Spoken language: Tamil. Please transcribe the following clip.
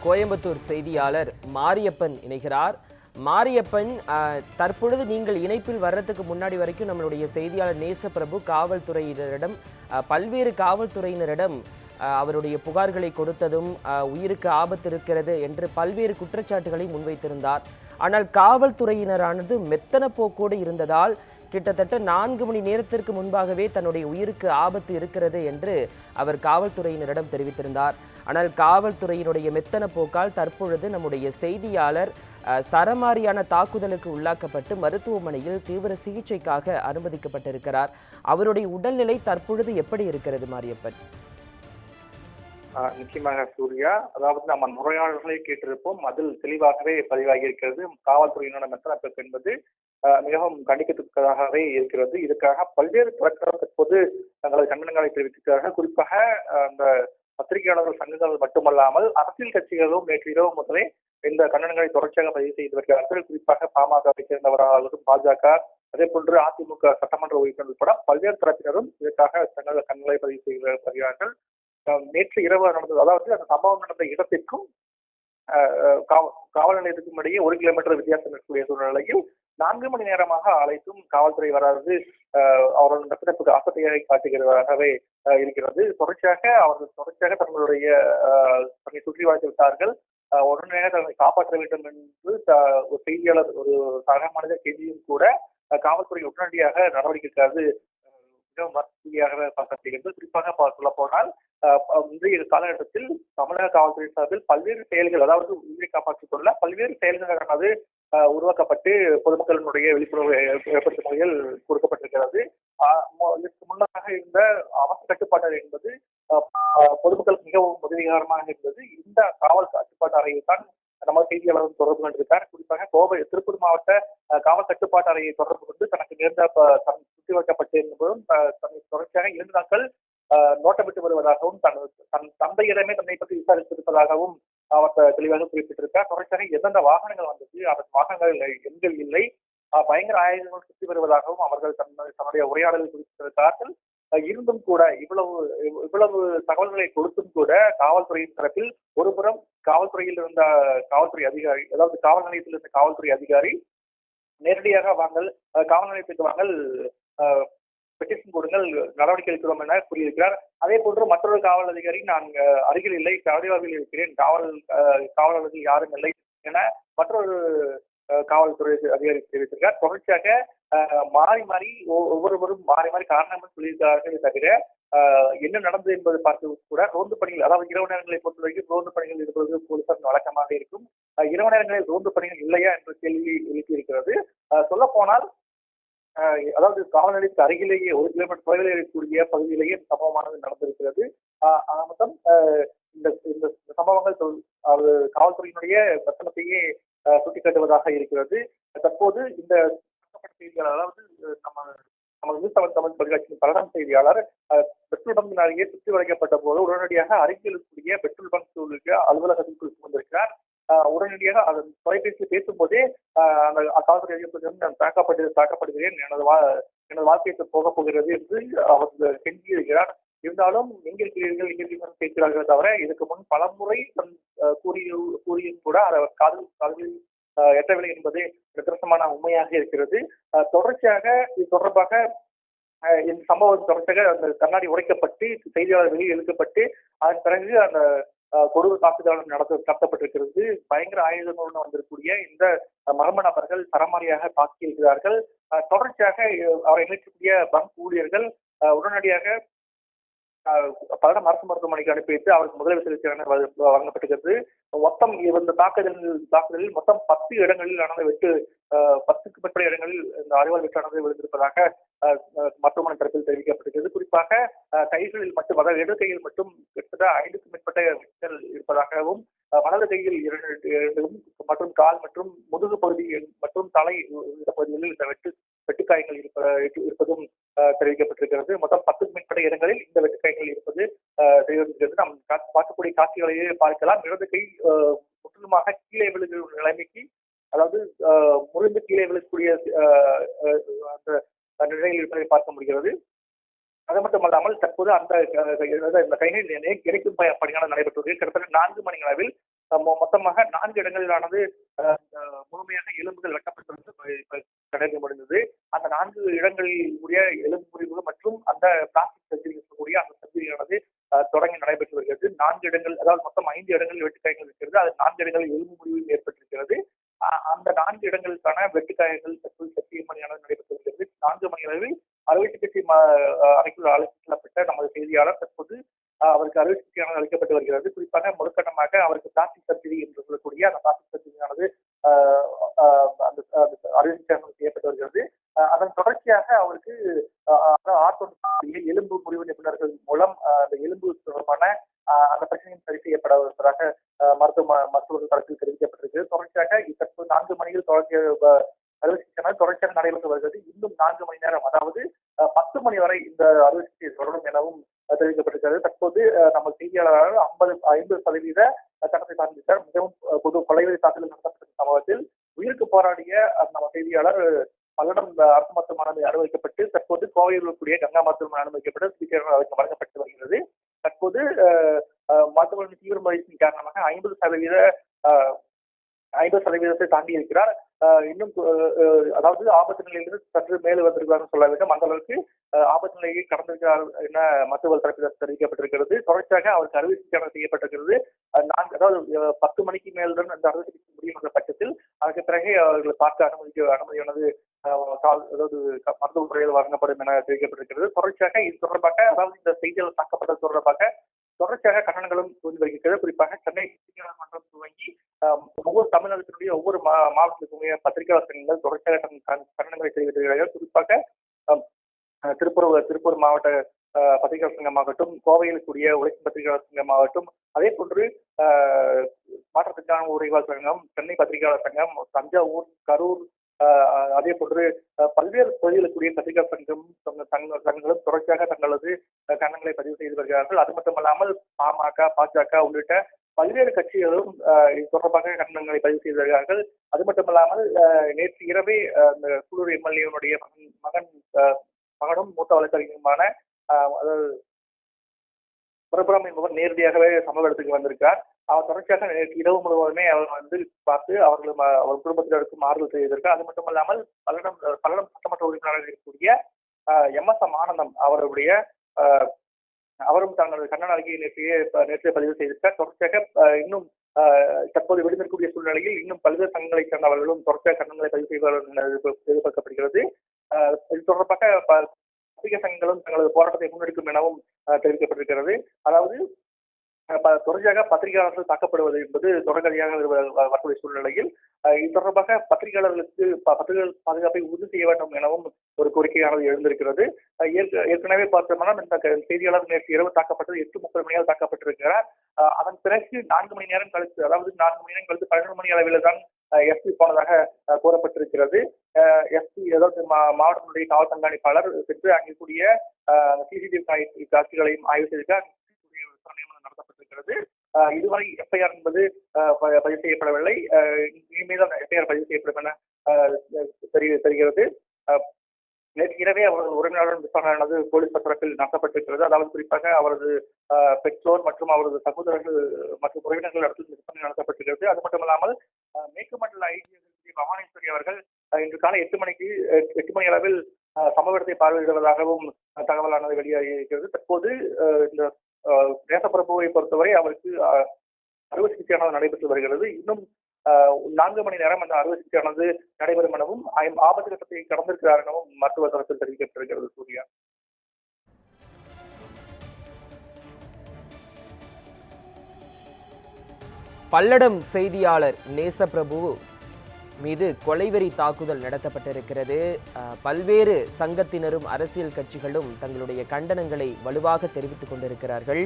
கோயம்புத்தூர் செய்தியாளர் மாரியப்பன் இணைகிறார். மாரியப்பன், தற்பொழுது நீங்கள் இணைப்பில் வர்றதுக்கு முன்னாடி வரைக்கும் நம்மளுடைய செய்தியாளர் நேசப்பிரபு காவல்துறையினரிடம் பல்வேறு காவல்துறையினரிடம் அவருடைய புகார்களை கொடுத்ததும் உயிருக்கு ஆபத்து இருக்கிறது என்று பல்வேறு குற்றச்சாட்டுகளை முன்வைத்திருந்தார். ஆனால் காவல்துறையினரானது மெத்தன போக்கோடு இருந்ததால் கிட்டத்தட்ட 4 மணி நேரத்திற்கு முன்பாகவே தன்னுடைய உயிருக்கு ஆபத்து இருக்கிறது என்று அவர் காவல்துறையினரிடம் தெரிவித்திருந்தார். ஆனால் காவல்துறையினுடைய மெத்தன போக்கால் தற்பொழுது நம்முடைய செய்தியாளர் சரமாரியான தாக்குதலுக்கு உள்ளாக்கப்பட்டு மருத்துவமனையில் தீவிர சிகிச்சைக்காக அனுமதிக்கப்பட்டிருக்கிறார். அவருடைய உடல்நிலை தற்பொழுது எப்படி இருக்கிறது மாரியப்பன்? நிச்சயமாக சூர்யா, அதாவது நம்ம முறையாளர்களை கேட்டிருப்போம், அதில் தெளிவாகவே பதிவாகி இருக்கிறது. காவல்துறையினோட மெத்தன போக்கு என்பது மிகவும் கண்டிக்கத்தக்கதாகவே இருக்கிறது. இதுக்காக பல்வேறு தரப்பினர் தற்போது தங்களது கண்டனங்களை தெரிவித்திருக்கிறார்கள். குறிப்பாக அந்த பத்திரிகையாளர்கள் சங்கங்கள் மட்டுமல்லாமல் அரசியல் கட்சிகளும் நேற்று இரவு முதலே இந்த கண்டனங்களை தொடர்ச்சியாக பதிவு செய்து வருகிறார்கள். குறிப்பாக பாமகவை சேர்ந்தவராகவும் பாஜக, அதே போன்று அதிமுக சட்டமன்ற உறுப்பினர் உட்பட பல்வேறு தரப்பினரும் இதற்காக தங்களது கண்டனங்களை பதிவு செய்து வருகிறார்கள். நேற்று இரவு நடந்தது, அதாவது அந்த சம்பவம் நடந்த இடத்திற்கும் காவல் நிலையத்துக்கும் இடையே 1 கிலோமீட்டர் வித்தியாசம் இருக்கக்கூடிய சூழ்நிலையில் 4 மணி நேரமாக அழைத்தும் காவல்துறை வராது அவர்கள் மெத்தனத்துக்கு ஆசத்தையை காட்டுகிறதாகவே இருக்கிறது. தொடர்ச்சியாக தங்களுடைய தன்னை சுற்றி வாழ்த்து விட்டார்கள். உடனடியாக தங்களை காப்பாற்ற வேண்டும் என்று ஒரு செய்தியாளர், ஒரு சக மனித செய்தியும் கூட காவல்துறை உடனடியாக நடவடிக்கை எடுக்காது மிகவும் வசதியாக பார்க்கப்படுகிறது. குறிப்பாக சொல்ல போனால் இன்றைய காலகட்டத்தில் தமிழக காவல்துறை சார்பில் பல்வேறு செயல்கள், அதாவது உயிரை காப்பாற்றிக் கொள்ள பல்வேறு செயல்களானது உருவாக்கப்பட்டு பொதுமக்களினுடைய விழிப்புணர்வு ஏற்படுத்தும் வகையில் கொடுக்கப்பட்டிருக்கிறது. இதற்கு முன்னதாக இருந்த அவசர கட்டுப்பாடு என்பது பொதுமக்களுக்கு மிகவும் உதவிகரமாக இருந்தது. இந்த காவல் கட்டுப்பாட்டு அறையை தான் நம்ம செய்தியாளரும் தொடர்பு கொண்டிருக்கார். குறிப்பாக திருப்பூர் மாவட்ட காவல் கட்டுப்பாட்டு அறையை தொடர்பு கொண்டு தனக்கு நேர்ந்த சுற்றி வைக்கப்பட்டிருந்தபோதும் தொடர்ச்சியாக 2 நாட்கள் நோட்டமிட்டு வருவதாகவும் தன் தந்தையிடமே தன்னை பற்றி விசாரித்திருப்பதாகவும் அவர் தெளிவாக குறிப்பிட்டிருக்கார். தொடர்ச்சியாக எந்தெந்த வாகனங்கள் வந்தது, அதன் வாகனங்கள் எண்கள் இல்லை, பயங்கர ஆயுதங்கள் சுற்றி வருவதாகவும் அவர்கள் தன்னுடைய உரையாடலில் குறிப்பிட்டிருக்கிறார்கள். இருந்தும் கூட இவ்வளவு தகவல்களை கொடுத்தும் கூட காவல்துறையின் தரப்பில் ஒருபுறம் காவல்துறையில் இருந்த காவல்துறை அதிகாரி, அதாவது காவல் நிலையத்தில் இருந்த காவல்துறை அதிகாரி நேரடியாக காவல் நிலையத்துக்கு வாங்கல், பெட்டிஷன் கொடுங்கள், நடவடிக்கை எடுக்கிறோம் என கூறியிருக்கிறார். அதே போன்று மற்றொரு காவல் அதிகாரி, நான் அருகில் இல்லை, கடிவாவில் இருக்கிறேன், காவலர்கள் யாரும் இல்லை என மற்றொரு காவல்துறை அதிகாரி தெரிவித்திருக்கிறார். தொடர்ச்சியாக ஒவ்வொருவரும் மாறி மாறி காரணம் சொல்லியிருக்கிறார்கள். தவிர என்ன நடந்தது என்பது பார்த்து கூட ரோந்து பணிகள், அதாவது இரவு நேரங்களை பொறுத்தவரைக்கும் ரோந்து பணிகள் இருப்பது போலீசார் வழக்கமாக இருக்கும். இரவு நேரங்களில் ரோந்து பணிகள் இல்லையா என்ற கேள்வி எழுப்பியிருக்கிறது. சொல்ல போனால் அதாவது காவல் நிலையத்துக்கு அருகிலேயே 1 கிலோமீட்டர் தொலைவில் இருக்கக்கூடிய பகுதியிலேயே சம்பவமானது நடந்திருக்கிறது. மொத்தம் இந்த சம்பவங்கள் காவல்துறையினுடைய பத்தனத்தையே சுட்டிக்காட்டுவதாக இருக்கிறது. தற்போது இந்த செய்தியாளர், அதாவது நம்ம நியூஸ் 7 தமிழ் தொலைக்காட்சியின் பலடம் செய்தியாளர் பெட்ரோல் பங்க் அருகே சுற்றி வளைக்கப்பட்ட போது உடனடியாக அருகில் இருக்கக்கூடிய பெட்ரோல் பங்க் உள்ளிட்ட அலுவலகத்திற்குள் வந்திருக்கிறார். உடனடியாக அதன் தொலைபேசியில் பேசும்போதே அந்த காவல்துறை நான் தாக்கப்படுகிறேன், எனது வாழ்க்கைக்கு போக போகிறது என்று அவர் கெஞ்சியிருக்கிறார். இருந்தாலும் எங்கிருக்கிறீர்கள் கேட்கிறார்கள் தவிர இதற்கு முன் பலமுறை கூறியும் கூட அவர் காதலில் எட்டவில்லை என்பது நிதர்சனமான உண்மையாக இருக்கிறது. தொடர்ச்சியாக இது தொடர்பாக இந்த சம்பவம் தொடர்ச்சியாக அந்த கண்ணாடி உடைக்கப்பட்டு செய்தியாளர் வெளியே இழுக்கப்பட்டு அதன் பிறகு அந்த கொடூர தாக்குதல் நடத்தப்பட்டிருக்கிறது. பயங்கர ஆயுதங்களுடன் வந்திருக்கக்கூடிய இந்த மர்ம நபர்கள் சரமாரியாக தாக்கியிருக்கிறார்கள். தொடர்ச்சியாக அவரை இணைக்கக்கூடிய பங்க் ஊழியர்கள் உடனடியாக பலடம் அரசு மருத்துவமனைக்கு அனுப்பி வைத்து அவருக்கு முதலுதவி சிகிச்சை வழங்கப்பட்டிருக்கிறது. மொத்தம் இந்த தாக்குதலில் மொத்தம் 10 இடங்களில் நடந்த 10க்கு மேற்பட்ட இடங்களில் இந்த அறிவால் வெற்றானது விழுந்திருப்பதாக மருத்துவமனை தரப்பில் தெரிவிக்கப்பட்டிருக்கிறது. குறிப்பாக கைகளில் மட்டும், அதாவது இடது கையில் மட்டும் கிட்டத்தட்ட 5க்கும் மேற்பட்ட வெட்டுகள் இருப்பதாகவும், வலது கையில் 2 மற்றும் கால் மற்றும் முதுகு பகுதி மற்றும் தலை பகுதிகளில் இந்த வெட்டுக்காயங்கள் இருப்பதும் தெரிவிக்கப்பட்டிருக்கிறது. மொத்தம் 10க்கும் மேற்பட்ட இடங்களில் இந்த வெட்டுக்காயங்கள் இருப்பது தெரிவித்திருக்கிறது. நாம் பார்க்கக்கூடிய காட்சிகளையே பார்க்கலாம். இடது கை முற்றிலுமாக கீழே விழுகிற நிலைமைக்கு, அதாவது முறிந்து கீழே விழக்கூடிய அந்த நிலையில் இருப்பதை பார்க்க முடிகிறது. அது மட்டுமல்லாமல் தற்போது அந்த கைகள் இணைக்கும் பணியானது நடைபெற்றது. கிட்டத்தட்ட 4 மணி அளவில் மொத்தமாக 4 இடங்களிலானது முழுமையாக எலும்புகள் வெட்டப்பட்டு கிடைக்க முடிந்தது. அந்த 4 இடங்களில் கூடிய எலும்பு முறிவுகள் மற்றும் அந்த பிளாஸ்டிக் சர்ஜரி இருக்கக்கூடிய அந்த சர்ஜரியானது தொடங்கி நடைபெற்று வருகிறது. 4 இடங்கள், அதாவது மொத்தம் 5 இடங்களில் வெட்டுக்காயங்கள் இருக்கிறது. அது 4 இடங்களில் எலும்பு முறிவு ஏற்பட்டிருக்கிறது. அந்த 4 இடங்களுக்கான வெட்டுக்காயங்கள் தற்போது சத்திய பணியானது நடைபெற்று வருகிறது. 4 மணி அளவில் அறுவை சிகிச்சை அறைக்குள் அழைத்துச் செல்லப்பட்ட நமது செய்தியாளர் தற்போது அவருக்கு அறுவை சிகிச்சையானது அளிக்கப்பட்டு வருகிறது. குறிப்பாக முதற்கட்டமாக அவருக்கு பிளாஸ்டிக் சர்ஜரி என்று சொல்லக்கூடிய அந்த பிளாஸ்டிக் சர்ஜரியானது அந்த அறுவை சிகிச்சை செய்யப்பட்டு வருகிறது. அதன் தொடர்ச்சியாக அவருக்கு எலும்பு முறிவு நிபுணர்கள் மூலம் அந்த எலும்பு தொடர்பான அந்த பிரச்சனையும் சரி செய்யப்படுவதாக மருத்துவர்கள் தரப்பில் தெரிவிக்கப்பட்டிருக்கிறது. தொடர்ச்சியாக தற்போது 4 மணியில் அறுவை சிகிச்சை தொடர்ச்சியாக நடைபெற்று வருகிறது. இன்னும் 4 மணி நேரம், அதாவது 10 மணி வரை இந்த அறுவை சிகிச்சை தொடரும் எனவும் தெரிவிக்கப்பட்டிருக்கிறது. தற்போது நம்ம செய்தியாளர்கள் 50% சட்டத்தை சார்ந்திருக்கிறார். மிகவும் கொலைவெறி தாக்குதல் நடத்தப்பட்ட சம்பவத்தில் உயிருக்கு போராடிய நம்ம செய்தியாளர் பல்லடம் அரசு மருத்துவமனை அனுமதிக்கப்பட்டு தற்போது கோவையில் இருக்கக்கூடிய கங்கா மருத்துவமனை அனுமதிக்கப்பட்டு சிகிச்சை வழங்கப்பட்டு வருகிறது. தற்போது மருத்துவமனை தீவிர முயற்சியின் காரணமாக 50% தாண்டி இருக்கிறார். இன்னும் அதாவது ஆபத்து நிலையிலிருந்து சற்று மேலே வந்திருக்கிறார் சொல்ல வேண்டும். அந்த அளவுக்கு ஆபத்து நிலையை கடந்திருக்கிறார் என மருத்துவர் தரப்பில் தெரிவிக்கப்பட்டிருக்கிறது. தொடர்ச்சியாக அவருக்கு அறுவை சிகிச்சை செய்யப்பட்டிருக்கிறது. அதாவது 10 மணிக்கு மேல்தான் அந்த அறுவை சிகிச்சை முடியும் என்ற பட்சத்தில் அதற்கு பிறகு அவர்களை பார்க்க அனுமதியானது அதாவது மருத்துவ முறையில் வழங்கப்படும் என தெரிவிக்கப்பட்டிருக்கிறது. தொடர்ச்சியாக இது தொடர்பாக, அதாவது இந்த செய்தியாளர் தாக்கப்பட்டது தொடர்பாக தொடர்ச்சியாக கண்டனங்களும் புரிந்து வருகிறது. குறிப்பாக சென்னை மன்றம் துவங்கி ஒவ்வொரு தமிழகத்தினுடைய ஒவ்வொரு மாவட்டத்திற்குரிய பத்திரிகையாளர் சங்கங்கள் தொடர்ச்சியாக கண்டனங்களை தெரிவித்திருக்கிறார்கள். குறிப்பாக திருப்பூர் மாவட்ட பத்திரிகையாளர் சங்கமாகட்டும், கோவையில் கூடிய உழைக்கும் பத்திரிகையாளர் சங்கமாகட்டும், அதே போன்று மாற்றத்திற்கான உரைவாளர் சங்கம், சென்னை பத்திரிகையாளர் சங்கம், தஞ்சாவூர், கரூர், அதே போன்று பல்வேறு பகுதிகளுக்குரிய பத்திரிகையாளர் சங்கங்களும் தொடர்ச்சியாக தங்களது கண்டனங்களை பதிவு செய்து வருகிறார்கள். அது மட்டுமல்லாமல் பாமக, பாஜக உள்ளிட்ட பல்வேறு கட்சிகளும் இது தொடர்பாக கண்டனங்களை பதிவு செய்து வருகிறார்கள். அது மட்டுமல்லாமல் நேற்று இரவே இந்த சூலூர் எம்எல்ஏனுடைய மகனும் மூத்த வழக்கறிஞருமான அதாவது பிரபுரம் என்பவர் நேரடியாகவே சம்பவ இடத்துக்கு வந்திருக்கார். அவர் தொடர்ச்சியாக நேற்று இரவு முழுவதுமே அவர் பார்த்து அவர் குடும்பத்தினருக்கும் ஆறுதல் செய்திருக்கார். அது மட்டுமல்லாமல் பல்லடம் சட்டமன்ற உறுப்பினராக இருக்கக்கூடிய MS ஆனந்தம் அவரும் தங்களது கண்டன அறிக்கையை நேற்றைய பதிவு செய்திருக்கார். தொடர்ச்சியாக இன்னும் தற்போது விடுந்திருக்கக்கூடிய சூழ்நிலையில் இன்னும் பல்வேறு சங்கங்களைச் சேர்ந்தவர்களும் தொடர்ச்சியாக கண்டனங்களை பதிவு செய்வார்கள் எதிர்பார்க்கப்படுகிறது. இது தொடர்பாக பத்திரிகை சங்கங்களும் தங்களது போராட்டத்தை முன்னெடுக்கும் எனவும் தெரிவிக்கப்பட்டிருக்கிறது. அதாவது தொடர்ச்சியாக பத்திரிகையாளர்கள் தாக்கப்படுவது என்பது தொடர்கதையாக வரக்கூடிய சூழ்நிலையில் இது தொடர்பாக பத்திரிகையாளர்களுக்கு பத்திரிகைகள் பாதுகாப்பை உறுதி செய்ய வேண்டும் எனவும் ஒரு கோரிக்கையானது எழுந்திருக்கிறது. ஏற்கனவே பார்த்தோம்னா இந்த செய்தியாளர் நேற்று இரவு தாக்கப்பட்டது 8:30 மணியால் தாக்கப்பட்டிருக்கிறார். அதன் பிறகு 4 மணி நேரம் கழித்து, அதாவது 4 மணி நேரம் கழித்து 11 மணி அளவில் தான் எஸ்பி போனதாக கூறப்பட்டிருக்கிறது. எஸ்பி, அதாவது மாவட்டத்தினுடைய காவல் கண்காணிப்பாளர் சென்று அங்கே கூடிய சிசிடிவி காட்சிகளையும் ஆய்வு செய்திருக்கார். நடத்தப்பட்டிருக்கிறது. இதுவரை எஃப்ஐஆர் என்பது பதிவு செய்யப்படவில்லை. இனிமேல் எஃப்ஐஆர் பதிவு செய்யப்படும் என தெரிகிறது. நேற்று இரவே அவரது உறவினருடன் விசாரணையானது போலீஸ் தரப்பில் நடத்தப்பட்டிருக்கிறது. அதாவது குறிப்பாக அவரது பெற்றோர் மற்றும் அவரது சகோதரர்கள் மற்றும் உறவினர்கள் இடத்தில் விசாரணை நடத்தப்பட்டிருக்கிறது. அது மட்டுமல்லாமல் மேற்கு மண்டல ஐஜி பவானேஸ்வரி அவர்கள் இன்று காலை 8 மணி அளவில் சம்பவ இடத்தை பார்வையிடுவதாகவும் தகவலானது வெளியாகியிருக்கிறது. தற்போது இந்த தேசப்பிரபுவை பொறுத்தவரை அவருக்கு அறுவை சிகிச்சையானது நடைபெற்று வருகிறது. இன்னும் 4 மணி நேரம் அந்த அறுவை சிகிச்சையானது நடைபெறும் எனவும் ஆபத்து கட்டத்தை கடந்திருக்கிறார் எனவும் மருத்துவ தரப்பில் தெரிவிக்கப்பட்டிருக்கிறது. சூர்யா, பல்லடம் செய்தியாளர் நேசப்பிரபு மீது கொலைவெறி தாக்குதல் நடத்தப்பட்டிருக்கிறது. பல்வேறு சங்கத்தினரும் அரசியல் கட்சிகளும் தங்களுடைய கண்டனங்களை வலுவாக தெரிவித்துக் கொண்டிருக்கிறார்கள்.